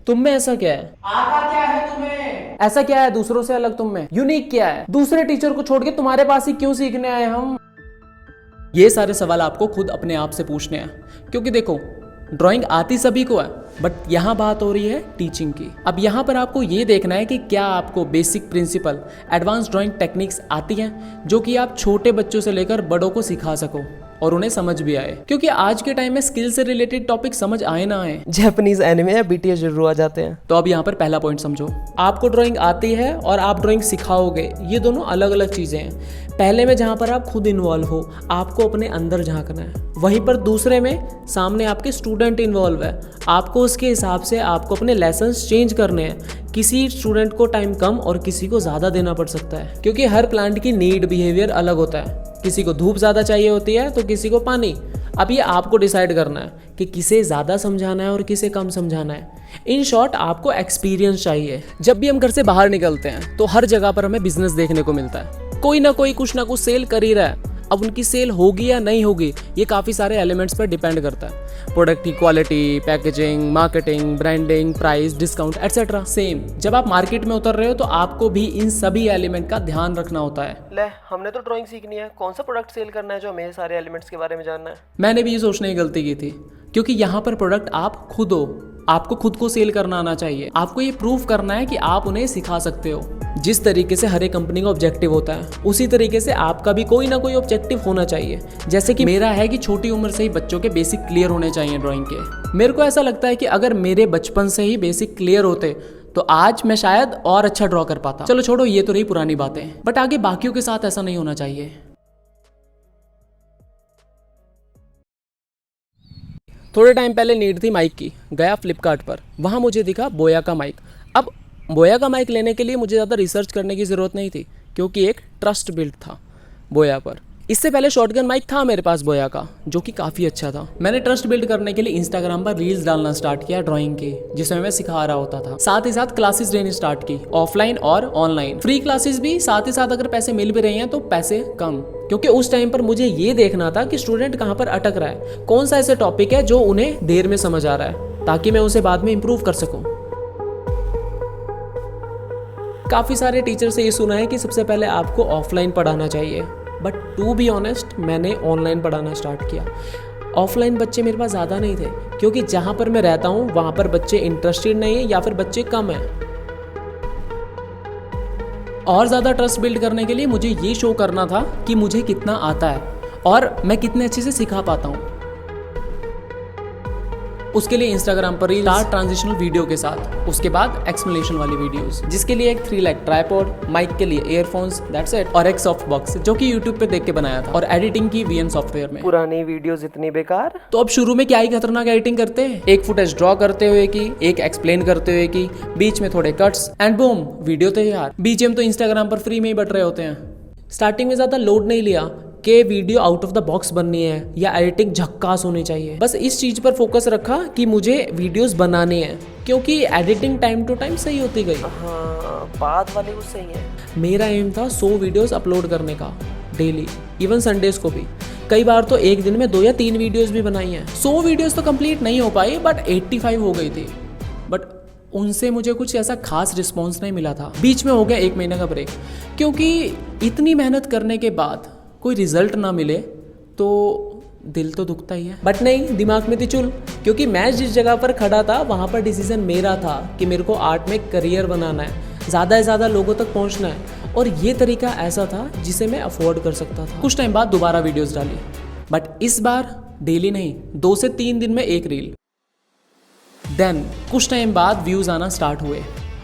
तुम में ऐसा क्या है? आता क्या है तुम्हें? ऐसा क्या है दूसरों से अलग तुम में? यूनिक क्या है? दूसरे टीचर को छोड़ के तुम्हारे पास ही क्यों सीखने आए हम? ये सारे सवाल आपको खुद अपने आप से पूछने हैं, क्योंकि देखो ड्राइंग आती सभी को है, बट यहाँ बात हो रही है टीचिंग की। अब यहाँ पर आपको ये देखना है कि क्या आपको basic principle, advance drawing techniques आती हैं जो कि आप छोटे बच्चों से लेकर बड़ों को सिखा सको और उन्हें समझ भी आए, क्योंकि आज के टाइम में स्किल से रिलेटेड टॉपिक समझ आए ना आए, जापानीज एनिमे या बीटीएस जरूर आ जाते हैं। तो अब यहाँ पर पहला पॉइंट समझो, आपको ड्राइंग आती है और आप ड्राइंग सिखाओगे, ये दोनों अलग अलग चीज़ें हैं। पहले में जहाँ पर आप खुद इन्वॉल्व हो, आपको अपने अंदर झांकना है, वहीं पर दूसरे में सामने आपके स्टूडेंट इन्वॉल्व है, आपको उसके हिसाब से आपको अपने लेसन्स चेंज करने हैं। किसी स्टूडेंट को टाइम कम और किसी को ज़्यादा देना पड़ सकता है, क्योंकि हर प्लांट की नीड बिहेवियर अलग होता है। किसी को धूप ज़्यादा चाहिए होती है तो किसी को पानी। अब ये आपको डिसाइड करना है कि किसे ज़्यादा समझाना है और किसे कम समझाना है। इन शॉर्ट आपको एक्सपीरियंस चाहिए। जब भी हम घर से बाहर निकलते हैं तो हर जगह पर हमें बिजनेस देखने को मिलता है, कोई ना कोई कुछ ना कुछ सेल कर ही रहा है। अब उनकी सेल होगी या नहीं होगी ये काफ़ी सारे एलिमेंट्स पर डिपेंड करता है, प्रोडक्ट की quality, packaging, marketing, branding, price, discount etcetera. Same जब आप मार्केट में उतर रहे हो तो आपको भी इन सभी एलिमेंट का ध्यान रखना होता है। ले, हमने तो ड्राइंग सीखनी है, कौन सा प्रोडक्ट सेल करना है जो हमें सारे एलिमेंट्स के बारे में जानना है। मैंने भी ये सोचने की गलती की थी, क्योंकि यहाँ पर प्रोडक्ट आप खुद हो, आपको खुद को सेल करना आना चाहिए। आपको ये प्रूव करना है कि आप उन्हें सिखा सकते हो। जिस तरीके से हर एक कंपनी का ऑब्जेक्टिव होता है, उसी तरीके से आपका भी कोई ना कोई ऑब्जेक्टिव होना चाहिए। जैसे कि मेरा है कि छोटी उम्र से ही बच्चों के बेसिक क्लियर होने चाहिए ड्राइंग के। मेरे को ऐसा लगता है कि अगर मेरे बचपन से ही बेसिक क्लियर होते तो आज मैं शायद और अच्छा ड्रॉ कर पाता। चलो छोड़ो, ये तो रही पुरानी बातें, बट आगे बाकियों के साथ ऐसा नहीं होना चाहिए। थोड़े टाइम पहले नीड थी माइक की, गया फ्लिपकार्ट पर, वहाँ मुझे दिखा बोया का माइक। अब बोया का माइक लेने के लिए मुझे ज़्यादा रिसर्च करने की ज़रूरत नहीं थी, क्योंकि एक ट्रस्ट बिल्ड था बोया पर। इससे पहले शॉटगन माइक था मेरे पास बोया का, जो कि काफ़ी अच्छा था। मैंने ट्रस्ट बिल्ड करने के लिए इंस्टाग्राम पर रील्स डालना स्टार्ट किया ड्राइंग की, जिसमें मैं सिखा रहा होता था। साथ ही साथ क्लासेस लेनी स्टार्ट की, ऑफलाइन और ऑनलाइन, फ्री क्लासेस भी। साथ ही साथ अगर पैसे मिल भी रहे हैं तो पैसे कम, क्योंकि उस टाइम पर मुझे ये देखना था कि स्टूडेंट कहाँ पर अटक रहा है, कौन सा ऐसे टॉपिक है जो उन्हें देर में समझ आ रहा है, ताकि मैं उसे बाद में इम्प्रूव कर सकूँ। काफ़ी सारे टीचर से ये सुना है कि सबसे पहले आपको ऑफलाइन पढ़ाना चाहिए, बट टू बी ऑनेस्ट मैंने ऑनलाइन पढ़ाना स्टार्ट किया। ऑफलाइन बच्चे मेरे पास ज़्यादा नहीं थे, क्योंकि जहाँ पर मैं रहता हूँ वहाँ पर बच्चे इंटरेस्टेड नहीं है या फिर बच्चे कम हैं। और ज़्यादा ट्रस्ट बिल्ड करने के लिए मुझे ये शो करना था कि मुझे कितना आता है और मैं कितने अच्छे से सिखा पाता हूँ। उसके लिए इंस्टाग्राम पर रील, स्टार्ट ट्रांजिशनल वीडियो के साथ, उसके बाद एक्सप्लेनेशन वाली वीडियोस, जिसके लिए एक 3 लाख ट्राइपॉड, माइक के लिए ईयरफोन्स, दैट्स इट, और एक सॉफ्ट बॉक्स जो कि यूट्यूब पे देख के बनाया था, और एडिटिंग की वीएन सॉफ्टवेयर में। पुरानी वीडियोस इतनी बेकार। तो अब शुरू में क्या ही खतरनाक एडिटिंग करते हैं, एक फुटेज ड्रॉ करते हुए की, एक एक्सप्लेन करते हुए की, बीच में थोड़े कट्स एंड बूम वीडियो तैयार। बीजीएम तो इंस्टाग्राम पर फ्री में ही बट रहे होते हैं। स्टार्टिंग में ज़्यादा लोड नहीं लिया कि video out of the box बननी है या एडिटिंग झक्कास होनी चाहिए, बस इस चीज़ पर फोकस रखा कि मुझे वीडियोस बनाने हैं, क्योंकि एडिटिंग टाइम टू टाइम सही होती गई। हाँ, बाद वाली वो सही है। मेरा एम था 100 वीडियोस अपलोड करने का डेली, इवन संडेज को भी। कई बार तो एक दिन में 2 या 3 वीडियोस भी बनाई हैं। 100 वीडियोस तो कंप्लीट नहीं हो पाई, बट 85 हो गई थी। बट उनसे मुझे कुछ ऐसा खास रिस्पॉन्स नहीं मिला था। बीच में हो गया 1 महीने का ब्रेक, क्योंकि इतनी मेहनत करने के बाद कोई रिजल्ट ना मिले तो दिल तो दुखता ही है। बट नहीं, दिमाग में थी चुल, क्योंकि मैं जिस जगह पर खड़ा था वहाँ पर डिसीजन मेरा था कि मेरे को आर्ट में करियर बनाना है, ज़्यादा से ज़्यादा लोगों तक पहुँचना है, और ये तरीका ऐसा था जिसे मैं अफोर्ड कर सकता था। कुछ टाइम बाद दोबारा वीडियोस डाली, बट इस बार डेली नहीं, 2 से 3 दिन में एक रील। देन कुछ टाइम बाद व्यूज़ आना स्टार्ट हुए,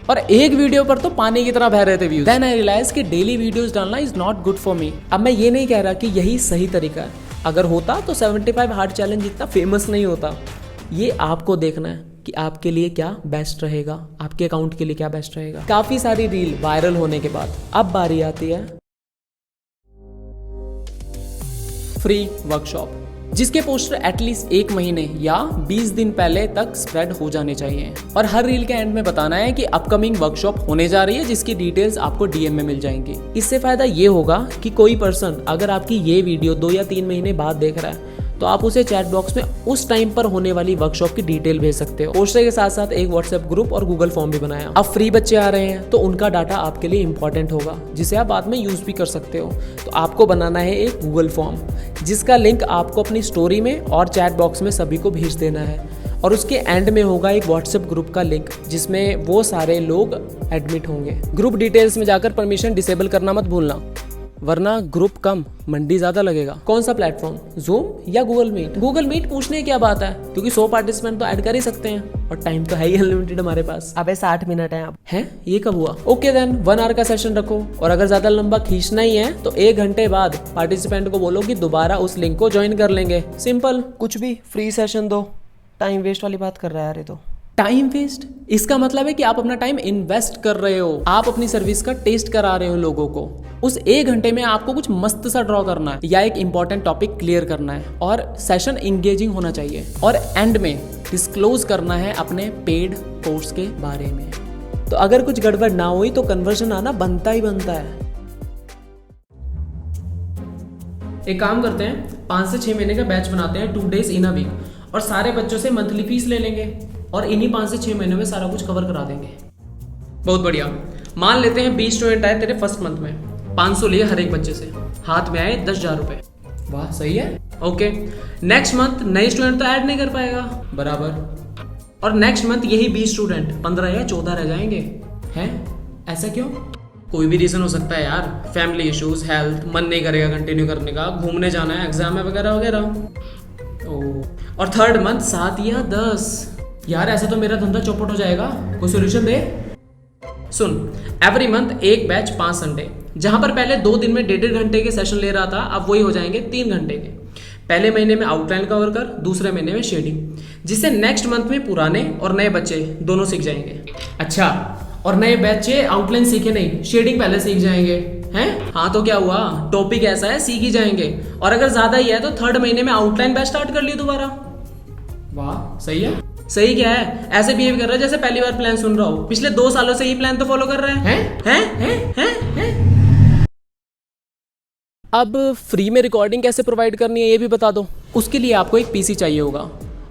और एक वीडियो पर तो पानी की तरह बह रहे थे व्यूज। देन आई रियलाइज कि डेली वीडियोस डालना is not good for me. अब मैं ये नहीं कह रहा कि यही सही तरीका है, अगर होता तो 75 हार्ड चैलेंज इतना फेमस नहीं होता। ये आपको देखना है कि आपके लिए क्या बेस्ट रहेगा, आपके अकाउंट के लिए क्या बेस्ट रहेगा। काफी सारी रील वायरल होने के बाद अब बारी आती है फ्री वर्कशॉप, जिसके पोस्टर एटलीस्ट 1 महीने या 20 दिन पहले तक स्प्रेड हो जाने चाहिए, और हर रील के एंड में बताना है कि अपकमिंग वर्कशॉप होने जा रही है, जिसकी डिटेल्स आपको डीएम में मिल जाएंगी। इससे फायदा ये होगा कि कोई पर्सन अगर आपकी ये वीडियो 2 या 3 महीने बाद देख रहा है तो आप उसे चैट बॉक्स में उस टाइम पर होने वाली वर्कशॉप की डिटेल भेज सकते हो। पोस्टर के साथ साथ एक व्हाट्सएप ग्रुप और गूगल फॉर्म भी बनाया। अब फ्री बच्चे आ रहे हैं तो उनका डाटा आपके लिए इंपॉर्टेंट होगा, जिसे आप बाद में यूज भी कर सकते हो। तो आपको बनाना है एक गूगल फॉर्म, जिसका लिंक आपको अपनी स्टोरी में और चैट बॉक्स में सभी को भेज देना है। और उसके एंड में होगा एक व्हाट्सएप ग्रुप का लिंक, जिसमें वो सारे लोग एडमिट होंगे। ग्रुप डिटेल्स में जाकर परमिशन डिसेबल करना मत भूलना, वरना ग्रुप कम मंडी ज्यादा लगेगा। कौन सा प्लेटफॉर्म, जूम या गूगल मीट? गूगल मीट पूछने की क्या बात है, क्योंकि 100 पार्टिसिपेंट तो ऐड कर ही सकते हैं और टाइम तो है ही अनलिमिटेड हमारे पास। अबे 60 मिनट है अब। है ये कब हुआ? ओके देन 1 आवर का सेशन रखो, और अगर ज्यादा लंबा खींचना ही है तो 1 घंटे बाद पार्टिसिपेंट को बोलो कि दोबारा उस लिंक को ज्वाइन कर लेंगे। सिंपल। कुछ भी फ्री सेशन दो, टाइम वेस्ट वाली बात कर रहा है यार ये तो। टाइम वेस्ट, इसका मतलब है कि आप अपना टाइम इन्वेस्ट कर रहे हो, आप अपनी सर्विस का टेस्ट करा रहे हो लोगों को। उस 1 घंटे में आपको कुछ मस्त सा ड्रॉ करना है या एक इंपॉर्टेंट टॉपिक क्लियर करना है, और सेशन इंगेजिंग होना चाहिए, और एंड में डिस्क्लोज करना है अपने पेड कोर्स के बारे में। तो अगर कुछ गड़बड़ ना हुई तो कन्वर्जन आना बनता ही बनता है। एक काम करते हैं, 5 से 6 महीने का बैच बनाते हैं, 2 days इन अ वीक, और सारे बच्चों से मंथली फीस ले लेंगे और इन्हीं 5 से 6 महीनों में सारा कुछ कवर करा देंगे। बहुत बढ़िया। मान लेते हैं 20 स्टूडेंट आए तेरे फर्स्ट मंथ में, 500 लिए हर एक बच्चे से, हाथ में आए 10,000 रुपए। वाह सही है। ओके, नेक्स्ट मंथ नए स्टूडेंट तो ऐड नहीं कर पाएगा बराबर, और नेक्स्ट मंथ यही 20 स्टूडेंट 15 या 14 रह जाएंगे। हैं ऐसा क्यों? कोई भी रीजन हो सकता है यार, फैमिली इश्यूज, हेल्थ, मन नहीं करेगा कंटिन्यू करने का, घूमने जाना है, एग्जाम है वगैरह वगैरह। और थर्ड मंथ 7 या 10। यार ऐसा तो मेरा धंधा चौपट हो जाएगा, कोई सोल्यूशन दे। सुन, एवरी मंथ एक बैच 5 संडे, जहां पर पहले 2 दिन में 1.5 घंटे के सेशन ले रहा था, अब वही हो जाएंगे 3 घंटे के। पहले महीने में आउटलाइन कवर कर, दूसरे महीने में शेडिंग, जिससे नेक्स्ट मंथ में पुराने और नए बच्चे दोनों सीख जाएंगे। अच्छा, और नए बच्चे आउटलाइन सीखे नहीं, शेडिंग पहले सीख जाएंगे हैं? हाँ तो क्या हुआ, टॉपिक ऐसा है सीख ही जाएंगे। और अगर ज्यादा ही है तो 3rd महीने में आउटलाइन बैच स्टार्ट कर लियो दोबारा। वाह सही है। सही क्या है, ऐसे बिहेव कर रहा है जैसे पहली बार प्लान सुन रहा हो। पिछले 2 सालों से ये प्लान तो फॉलो कर रहे हैं। अब फ्री में रिकॉर्डिंग कैसे प्रोवाइड करनी है ये भी बता दो। उसके लिए आपको एक पीसी चाहिए होगा,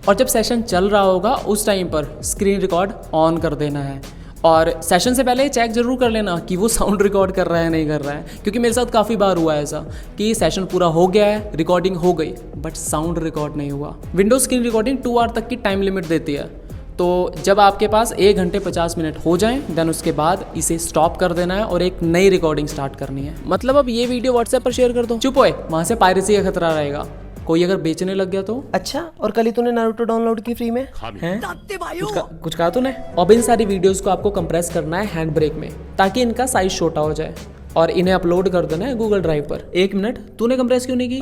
और जब सेशन चल रहा होगा उस टाइम पर स्क्रीन रिकॉर्ड ऑन कर देना है, और सेशन से पहले चेक जरूर कर लेना कि वो साउंड रिकॉर्ड कर रहा है नहीं कर रहा है, क्योंकि मेरे साथ काफ़ी बार हुआ है ऐसा कि सेशन पूरा हो गया है, रिकॉर्डिंग हो गई, बट साउंड रिकॉर्ड नहीं हुआ। विंडोज स्क्रीन रिकॉर्डिंग 2 आवर तक की टाइम लिमिट देती है, तो जब आपके पास 1 घंटे 50 मिनट हो जाएं, देन उसके बाद इसे स्टॉप कर देना है और एक नई रिकॉर्डिंग स्टार्ट करनी है। मतलब अब ये वीडियो व्हाट्सएप पर शेयर कर दो। चुप होए, वहाँ से पायरेसी का खतरा रहेगा, कोई अगर बेचने लग गया तो। अच्छा, और कल ही तूने नारुतो डाउनलोड की फ्री में हैं? कुछ कहा तूने? अब इन सारी वीडियोस को आपको कंप्रेस करना है हैंड ब्रेक में, ताकि इनका साइज छोटा हो जाए, और इन्हें अपलोड कर देना है गूगल ड्राइव पर। 1 मिनट, तूने कंप्रेस क्यों नहीं की?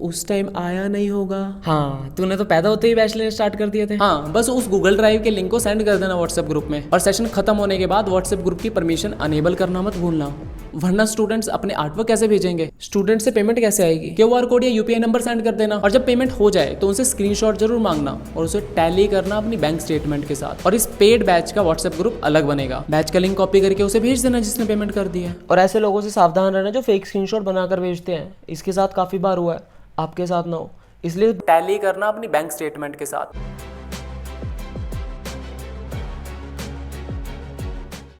उस टाइम आया नहीं होगा। हाँ, तूने तो पैदा होते ही बैच लेने स्टार्ट कर दिए थे। हाँ, बस उस गूगल ड्राइव के लिंक को सेंड कर देना व्हाट्सएप ग्रुप में, और सेशन खत्म होने के बाद व्हाट्सएप ग्रुप की परमिशन अनेबल करना मत भूलना, वरना स्टूडेंट्स अपने आर्टवर्क कैसे भेजेंगे? स्टूडेंट से पेमेंट कैसे आएगी? QR कोड या UPI नंबर सेंड कर देना, और जब पेमेंट हो जाए तो उनसे स्क्रीनशॉट जरूर मांगना और उसे टैली करना अपनी बैंक स्टेटमेंट के साथ। और इस पेड बैच का व्हाट्सएप ग्रुप अलग बनेगा, बैच का लिंक कॉपी करके उसे भेज देना जिसने पेमेंट कर दी है। और ऐसे लोगों से सावधान रहना जो फेक स्क्रीनशॉट बनाकर भेजते हैं, इसके साथ काफ़ी बार हुआ है, आपके साथ ना हो, इसलिए टैली करना अपनी बैंक स्टेटमेंट के साथ।